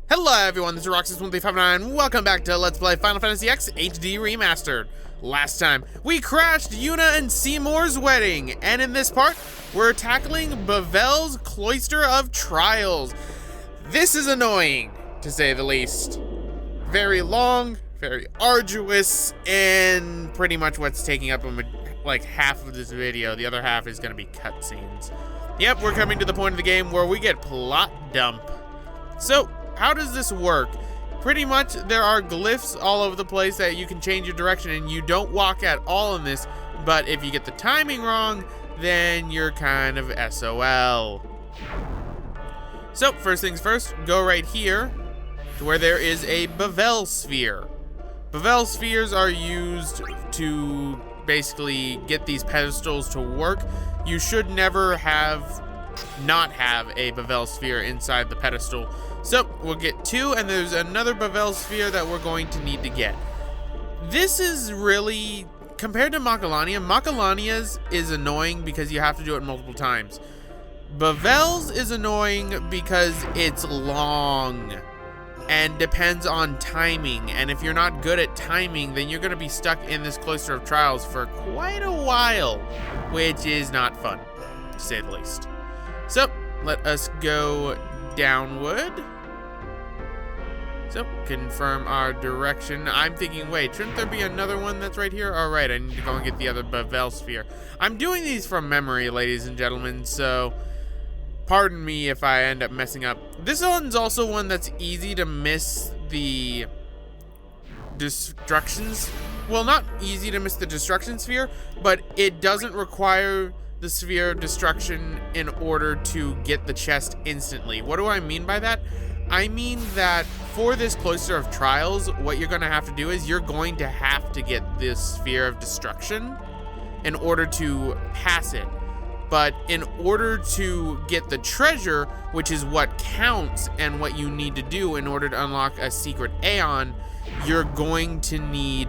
Hello everyone, this is Roxas1359. Welcome back to Let's Play Final Fantasy X HD Remastered. Last time, we crashed Yuna and Seymour's wedding, and in this part, we're tackling Bavel's Cloister of Trials. This is annoying, to say the least. Very long, very arduous, and pretty much what's taking up like half of this video. The other half is going to be cutscenes. Yep, we're coming to the point of the game where we get plot dump. So, how does this work? Pretty much, there are glyphs all over the place that you can change your direction, and you don't walk at all in this, but if you get the timing wrong, then you're kind of SOL. So, first things first, go right here to where there is a Bavel sphere. Bavel spheres are used to basically get these pedestals to work. You should never not have a Bavel sphere inside the pedestal. So we'll get two, and there's another Bavel sphere that we're going to need to get. This is really, compared to Macalania's is annoying because you have to do it multiple times. Bavel's is annoying because it's long and depends on timing, and if you're not good at timing, then you're going to be stuck in this Cloister of Trials for quite a while, which is not fun, to say the least. So, let us go downward. So, confirm our direction. I'm thinking, wait, shouldn't there be another one that's right here? All right, I need to go and get the other Bavel sphere. I'm doing these from memory, ladies and gentlemen, so pardon me if I end up messing up. This one's also one that's easy to miss the destructions. Well, not easy to miss the destruction sphere, but it doesn't require the sphere of destruction in order to get the chest instantly. What do I mean by that? I mean that for this Cloister of Trials, what you're going to have to do is you're going to have to get this sphere of destruction in order to pass it. But in order to get the treasure, which is what counts and what you need to do in order to unlock a secret Aeon, you're going to need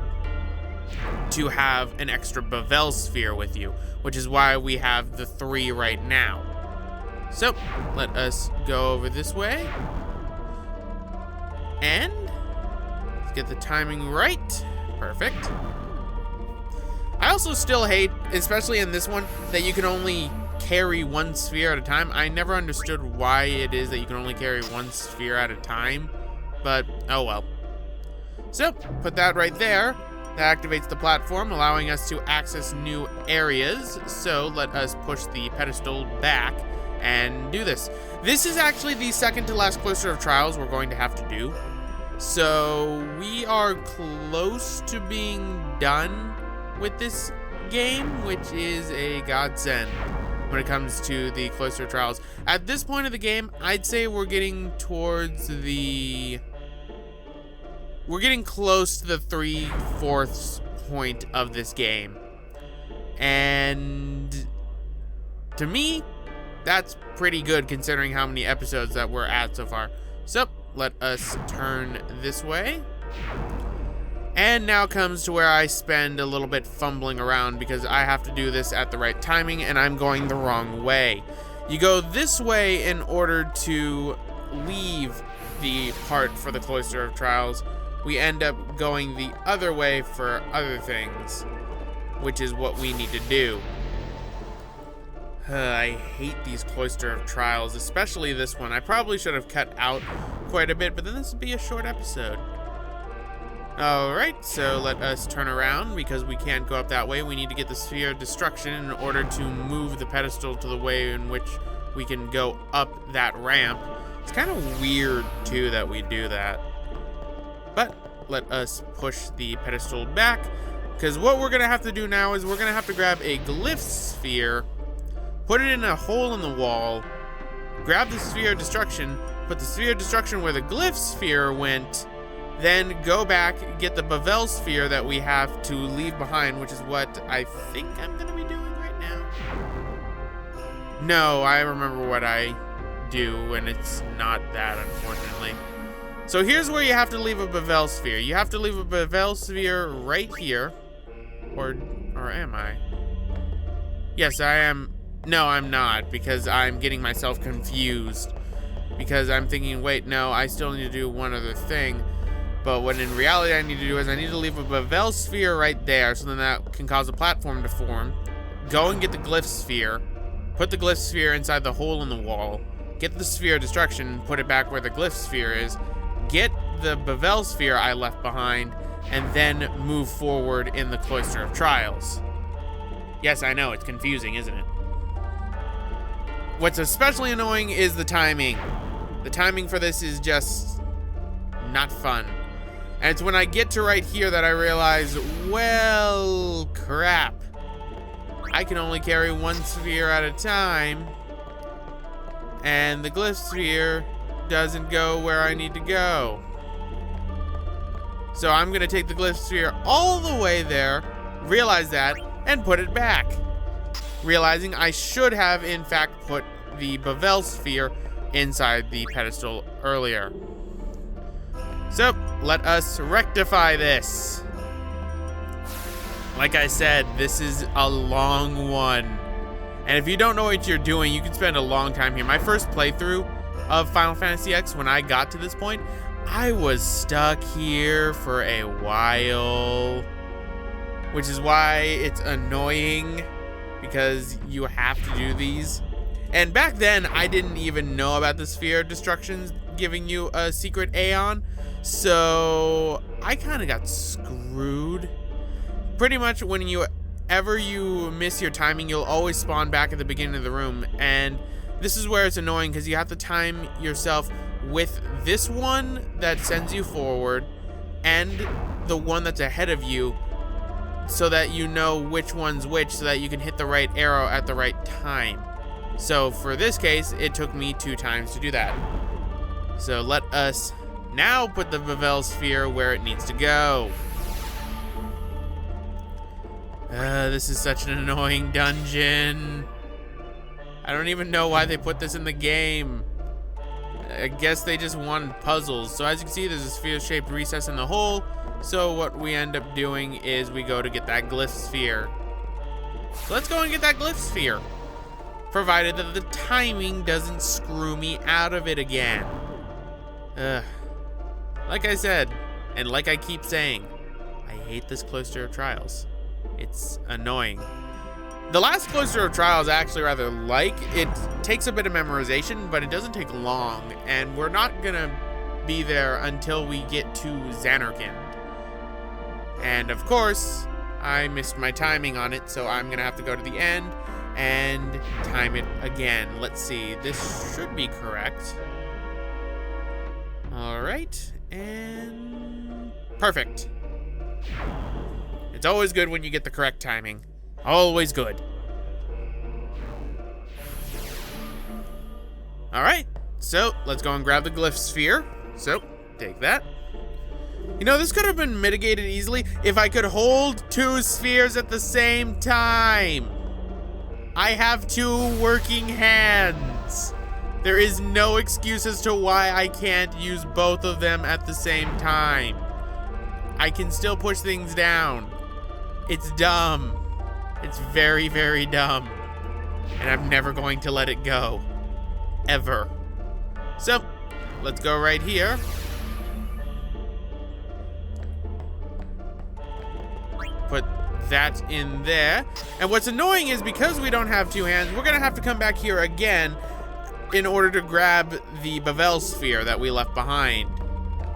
to have an extra Bavel sphere with you, which is why we have the 3 right now. So, let us go over this way. And let's get the timing right. Perfect. I also still hate, especially in this one, that you can only carry one sphere at a time. I never understood why it is that you can only carry one sphere at a time, but oh well. So, put that right there. That activates the platform, allowing us to access new areas. So, let us push the pedestal back and do this. This is actually the second to last Cloister of Trials we're going to have to do. So, we are close to being done with this game, which is a godsend when it comes to the Cloister of Trials. At this point of the game, I'd say we're getting towards the... We're getting close to the 3/4 point of this game. And to me, that's pretty good considering how many episodes that we're at so far. So, let us turn this way. And now comes to where I spend a little bit fumbling around because I have to do this at the right timing and I'm going the wrong way. You go this way in order to leave the part for the Cloister of Trials. We end up going the other way for other things, which is what we need to do. I hate these Cloister of Trials, especially this one. I probably should have cut out quite a bit, but then this would be a short episode. Alright, so let us turn around because we can't go up that way. We need to get the Sphere of Destruction in order to move the pedestal to the way in which we can go up that ramp. It's kind of weird, too, that we do that. But let us push the pedestal back, because what we're going to have to do now is we're going to have to grab a glyph sphere, put it in a hole in the wall, grab the Sphere of Destruction, put the Sphere of Destruction where the glyph sphere went, then go back, get the Bavel sphere that we have to leave behind, which is what I think I'm going to be doing right now. No, I remember what I do, and it's not that, unfortunately. So here's where you have to leave a Bavel sphere. You have to leave a Bavel sphere right here. Or am I? Yes, I am. No, I'm not, because I'm getting myself confused. because I'm thinking, wait, no, I still need to do one other thing. But what in reality I need to do is I need to leave a Bavel sphere right there, so then that can cause a platform to form. Go and get the glyph sphere. Put the glyph sphere inside the hole in the wall. Get the sphere of destruction, put it back where the glyph sphere is. Get the Bavel sphere I left behind, and then move forward in the Cloister of Trials. Yes, I know, it's confusing, isn't it? What's especially annoying is the timing. The timing for this is just not fun. And it's when I get to right here that I realize, well, crap. I can only carry one sphere at a time, and the glyph sphere doesn't go where I need to go. So I'm gonna take the glyph sphere all the way there, realize that, and put it back. Realizing I should have, in fact, put the Bavel sphere inside the pedestal earlier. So, let us rectify this. Like I said, this is a long one. And if you don't know what you're doing, you can spend a long time here. My first playthrough of Final Fantasy X, when I got to this point, I was stuck here for a while. Which is why it's annoying, because you have to do these. And back then, I didn't even know about the Sphere of Destructions giving you a secret Aeon. So I kind of got screwed. Pretty much whenever you miss your timing, you'll always spawn back at the beginning of the room. And this is where it's annoying, because you have to time yourself with this one that sends you forward and the one that's ahead of you, so that you know which one's which, so that you can hit the right arrow at the right time. So for this case, it took me 2 times to do that. So let us now put the Bavel sphere where it needs to go. This is such an annoying dungeon. I don't even know why they put this in the game. I guess they just wanted puzzles. So as you can see, there's a sphere-shaped recess in the hole. So what we end up doing is we go to get that glyph sphere. So let's go and get that glyph sphere. Provided that the timing doesn't screw me out of it again. Like I said, and like I keep saying, I hate this Cloister of Trials. It's annoying. The last Cloister of Trials I actually rather like. It takes a bit of memorization, but it doesn't take long, and we're not gonna be there until we get to Xanarkand. And of course, I missed my timing on it, so I'm gonna have to go to the end and time it again. Let's see, this should be correct. All right, and perfect. It's always good when you get the correct timing. Always good. All right, so let's go and grab the glyph sphere. So, take that. You know, this could have been mitigated easily if I could hold 2 spheres at the same time. I have 2 working hands. There is no excuse as to why I can't use both of them at the same time. I can still push things down. It's dumb. It's very, very dumb. And I'm never going to let it go. Ever. So, let's go right here. Put that in there. And what's annoying is because we don't have 2 hands, we're gonna have to come back here again in order to grab the Bavel sphere that we left behind.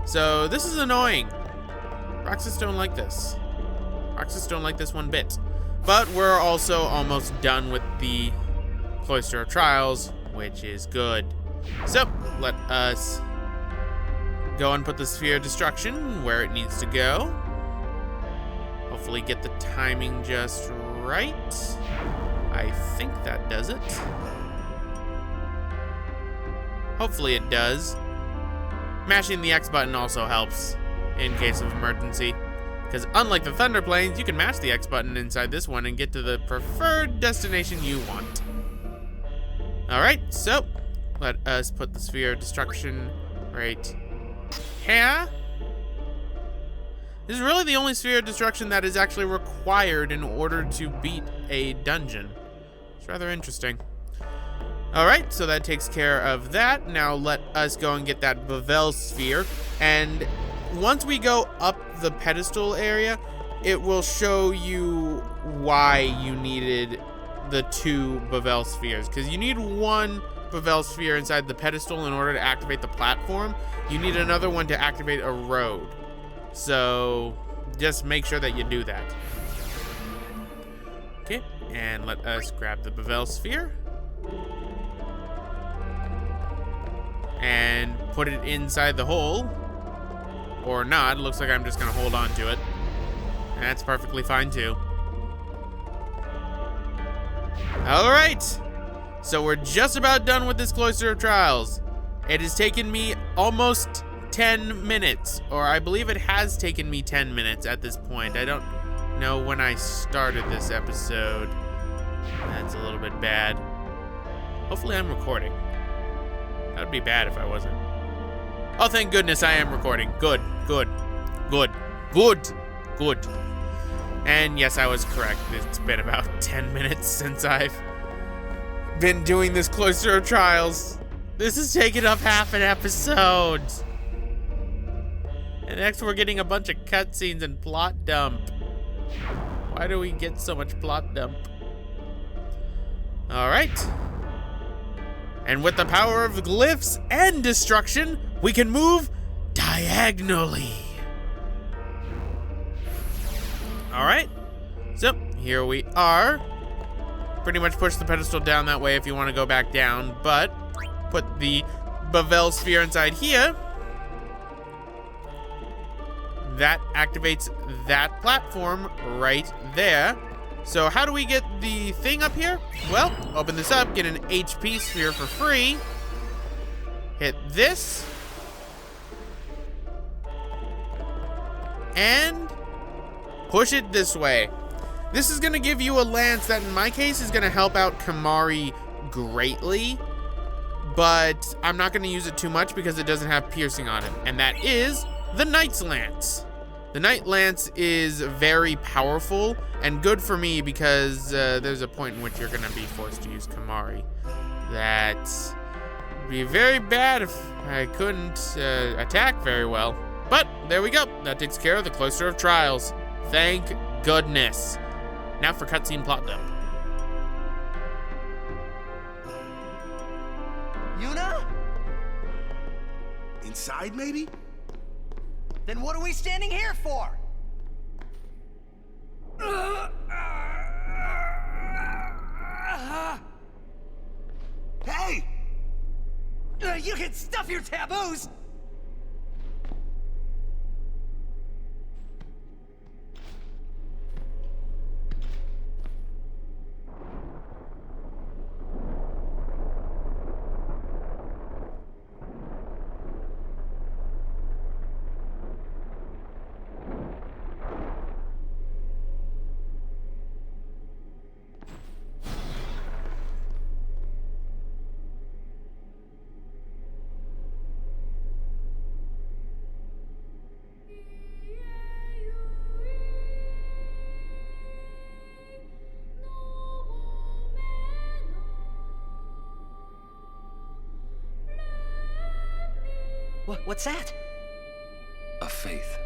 So this is annoying. Roxas don't like this. Roxas don't like this one bit. But we're also almost done with the Cloister of Trials, which is good. So let us go and put the Sphere of Destruction where it needs to go. Hopefully get the timing just right. I think that does it. Hopefully it does. Mashing the X button also helps in case of emergency. Because unlike the Thunder Plains, you can mash the X button inside this one and get to the preferred destination you want. Alright, so let us put the Sphere of Destruction right here. This is really the only Sphere of Destruction that is actually required in order to beat a dungeon. It's rather interesting. All right, so that takes care of that. Now let us go and get that Bavel sphere. And once we go up the pedestal area, it will show you why you needed the 2 Bavel spheres. Because you need 1 Bavel sphere inside the pedestal in order to activate the platform. You need another one to activate a road. So just make sure that you do that. Okay, and let us grab the Bavel sphere. And put it inside the hole. Or not. It looks like I'm just going to hold on to it. And that's perfectly fine too. Alright. So we're just about done with this Cloister of Trials. It has taken me almost 10 minutes. Or I believe it has taken me 10 minutes at this point. I don't know when I started this episode. That's a little bit bad. Hopefully I'm recording. That would be bad if I wasn't. Oh, thank goodness I am recording. Good, good, good, good, good. And yes, I was correct. It's been about 10 minutes since I've been doing this Cloister of Trials. This has taken up half an episode. And next we're getting a bunch of cutscenes and plot dump. Why do we get so much plot dump? All right. And with the power of glyphs and destruction, we can move diagonally. All right, so here we are. Pretty much push the pedestal down that way if you want to go back down, but put the Bavel sphere inside here. That activates that platform right there. So how do we get the thing up here? Well, open this up, get an HP sphere for free. Hit this. And push it this way. This is gonna give you a lance that in my case is gonna help out Kimahri greatly, but I'm not gonna use it too much because it doesn't have piercing on it, and that is the Knight's Lance. The Knight Lance is very powerful and good for me because there's a point in which you're gonna be forced to use Kimahri. That would be very bad if I couldn't attack very well. But there we go. That takes care of the Cloister of Trials. Thank goodness. Now for cutscene plot dump. Yuna? Inside, maybe? Then what are we standing here for? Hey! You can stuff your taboos! What's that? A faith.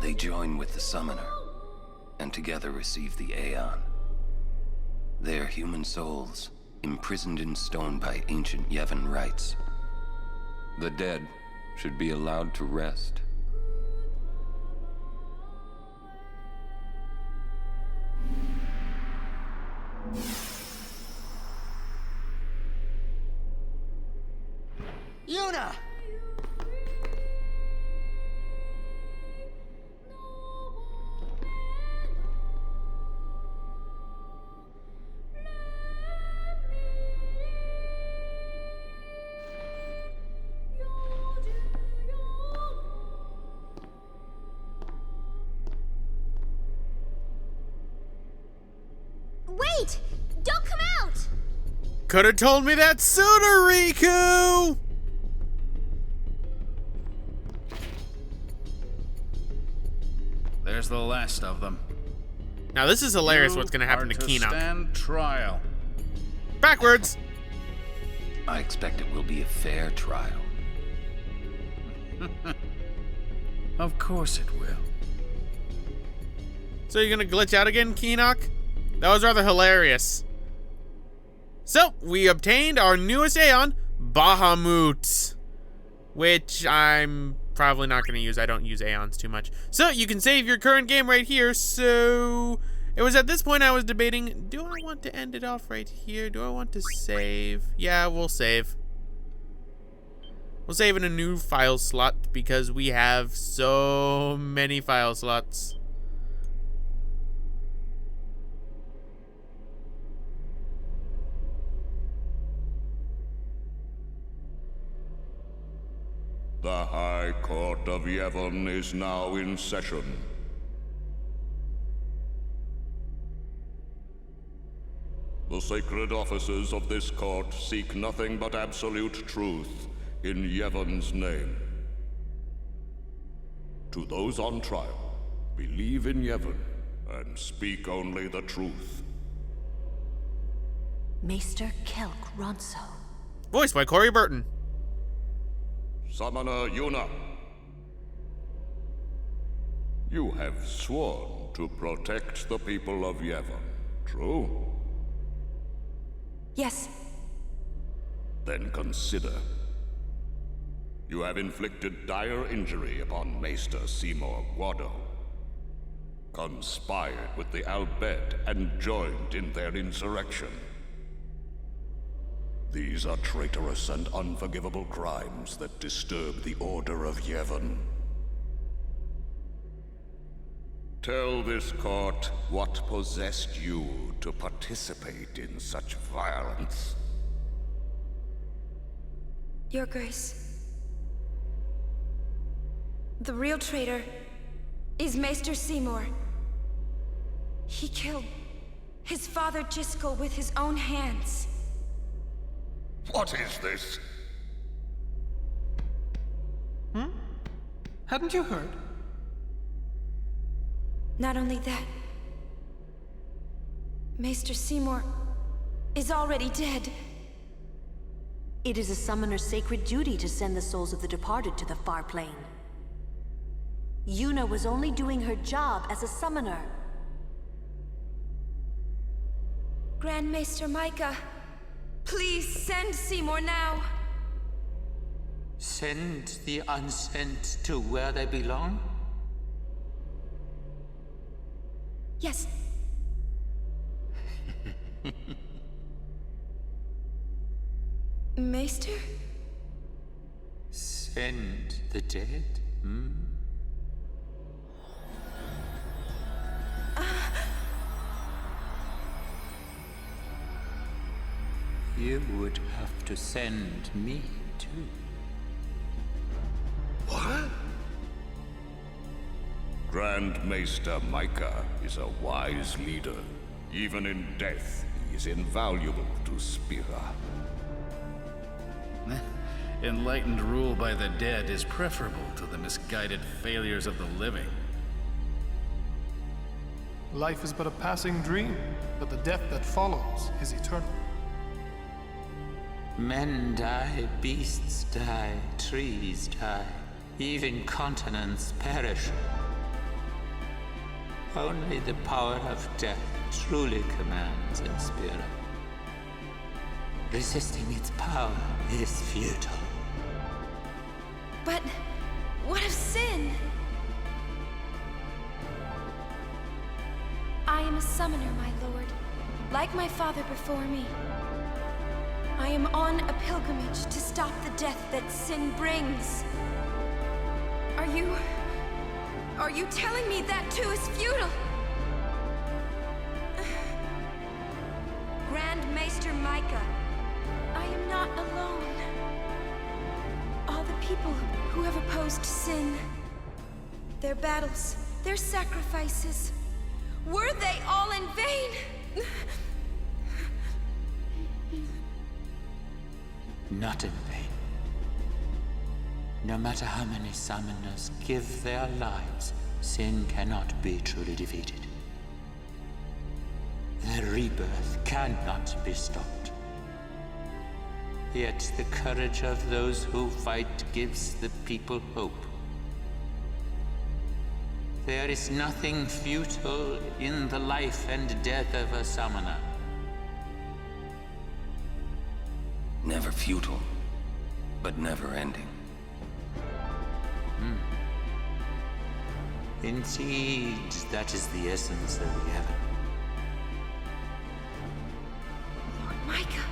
They join with the Summoner, and together receive the Aeon. They are human souls, imprisoned in stone by ancient Yevon rites. The dead should be allowed to rest. Yuna! Wait! Don't come out! Could have told me that sooner, Riku! There's the last of them. Now this is hilarious what's gonna happen to You are Kinoc. stand trial. Backwards! I expect it will be a fair trial. Of course it will. So you're gonna glitch out again, Keenock? That was rather hilarious. So, we obtained our newest Aeon, Bahamut, which I'm probably not gonna use. I don't use Aeons too much. So, you can save your current game right here. So, it was at this point I was debating, do I want to end it off right here? Do I want to save? Yeah, we'll save. We'll save in a new file slot because we have so many file slots. The High Court of Yevon is now in session. The sacred officers of this court seek nothing but absolute truth in Yevon's name. To those on trial, believe in Yevon and speak only the truth. Maester Kelk Ronso. Voiced by Corey Burton. Summoner Yuna, you have sworn to protect the people of Yevon, true? Yes. Then consider. You have inflicted dire injury upon Maester Seymour Guado, conspired with the Albed and joined in their insurrection. These are traitorous and unforgivable crimes that disturb the order of Yevon. Tell this court what possessed you to participate in such violence. Your Grace. The real traitor is Maester Seymour. He killed his father Jiskel with his own hands. What is this? Hadn't you heard? Not only that, Maester Seymour is already dead. It is a summoner's sacred duty to send the souls of the departed to the far plane. Yuna was only doing her job as a summoner. Grand Maester Micah, please send Seymour now. Send the unsent to where they belong? Yes. Maester? Send the dead? You would have to send me too. What? Grand Maester Micah is a wise leader. Even in death, he is invaluable to Spira. Enlightened rule by the dead is preferable to the misguided failures of the living. Life is but a passing dream, but the death that follows is eternal. Men die, beasts die, trees die, even continents perish. Only the power of death truly commands in Spira. Resisting its power is futile. But what of sin? I am a summoner, my lord, like my father before me. I am on a pilgrimage to stop the death that sin brings. Are you telling me that too is futile? Grand Maester Micah, I am not alone. All the people who have opposed sin, their battles, their sacrifices, were they all in vain? Not in vain. No matter how many summoners give their lives, sin cannot be truly defeated. The rebirth cannot be stopped. Yet the courage of those who fight gives the people hope. There is nothing futile in the life and death of a summoner. Never futile, but never ending. Indeed, that is the essence of Yevon. Lord Micah.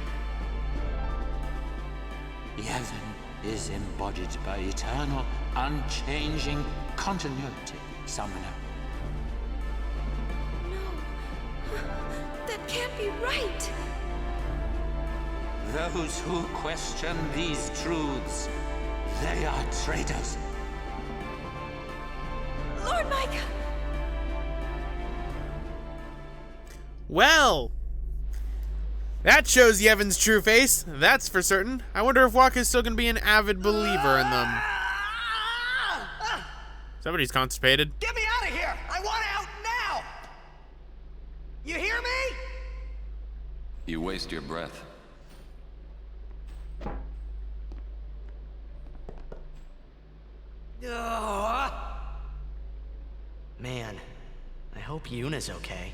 Yevon is embodied by eternal, unchanging continuity, summoner. No. That can't be right. Those who question these truths, they are traitors. Lord Micah! Well, that shows Yevon's true face, that's for certain. I wonder if Waka's still gonna be an avid believer in them. Somebody's constipated. Get me out of here! I want out now! You hear me? You waste your breath. Man, I hope Yuna's okay.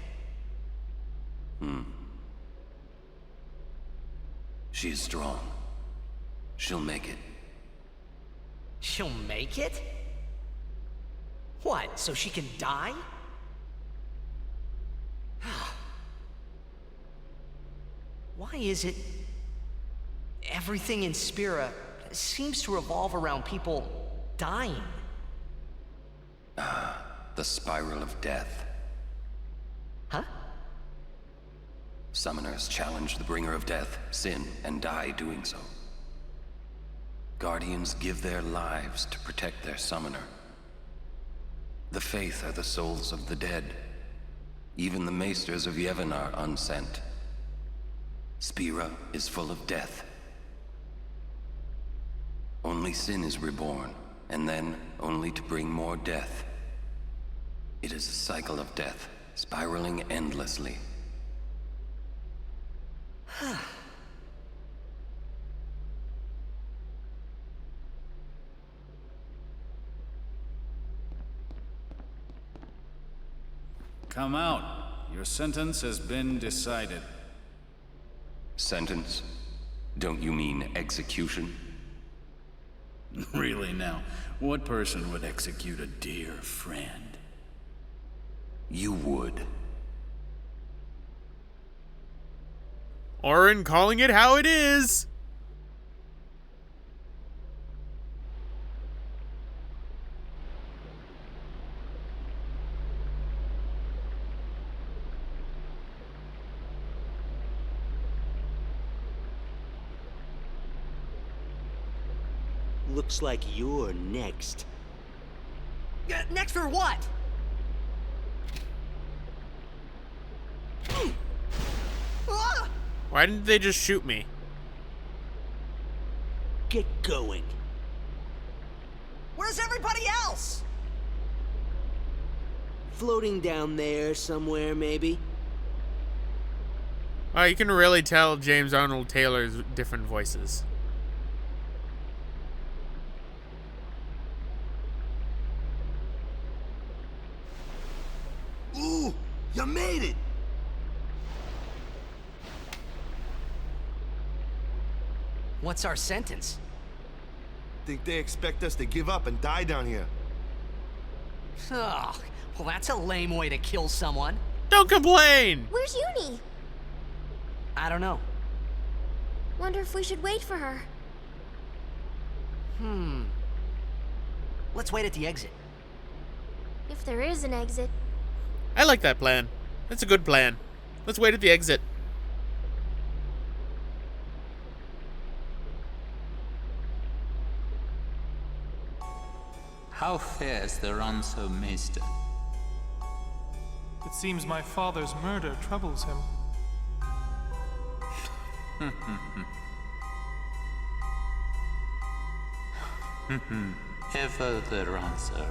She is strong. She'll make it. She'll make it? What, so she can die? Why is it everything in Spira seems to revolve around people dying? The spiral of death. Huh? Summoners challenge the bringer of death, sin, and die doing so. Guardians give their lives to protect their summoner. The Faith are the souls of the dead. Even the maesters of Yevon are unsent. Spira is full of death. Only sin is reborn, and then only to bring more death. It is a cycle of death, spiraling endlessly. Come out. Your sentence has been decided. Sentence? Don't you mean execution? Really now, what person would execute a dear friend? You would. Orin calling it how it is. Looks like you're next. Next for what? Why didn't they just shoot me? Get going. Where's everybody else? Floating down there somewhere, maybe? Oh, you can really tell James Arnold Taylor's different voices. Ooh, you made it! What's our sentence? Think they expect us to give up and die down here. Ugh, well, that's a lame way to kill someone. Don't complain! Where's Uni? I don't know. Wonder if we should wait for her. Let's wait at the exit. If there is an exit. I like that plan. That's a good plan. Let's wait at the exit. How fares the Ranso Maester? It seems my father's murder troubles him. Ever the Ranso.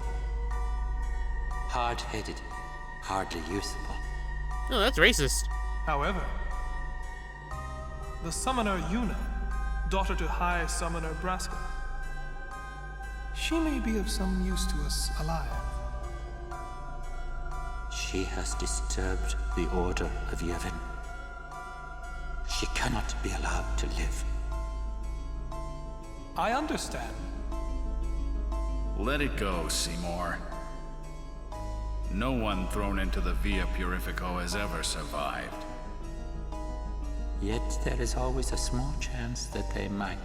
Hard-headed, hardly usable. Oh, that's racist. However, the summoner Yuna daughter to High Summoner Braska. She may be of some use to us alive. She has disturbed the order of Yevon. She cannot be allowed to live. I understand. Let it go, Seymour. No one thrown into the Via Purifico has ever survived. Yet there is always a small chance that they might.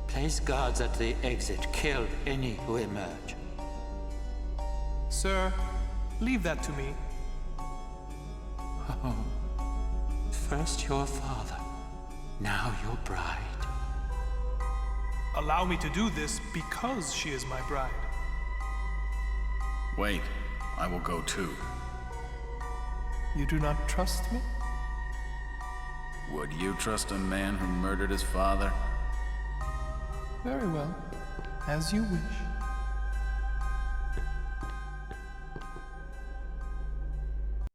Place guards at the exit. Kill any who emerge. Sir, leave that to me. Oh. First your father, now your bride. Allow me to do this because she is my bride. Wait, I will go too. You do not trust me? Would you trust a man who murdered his father? Very well. As you wish.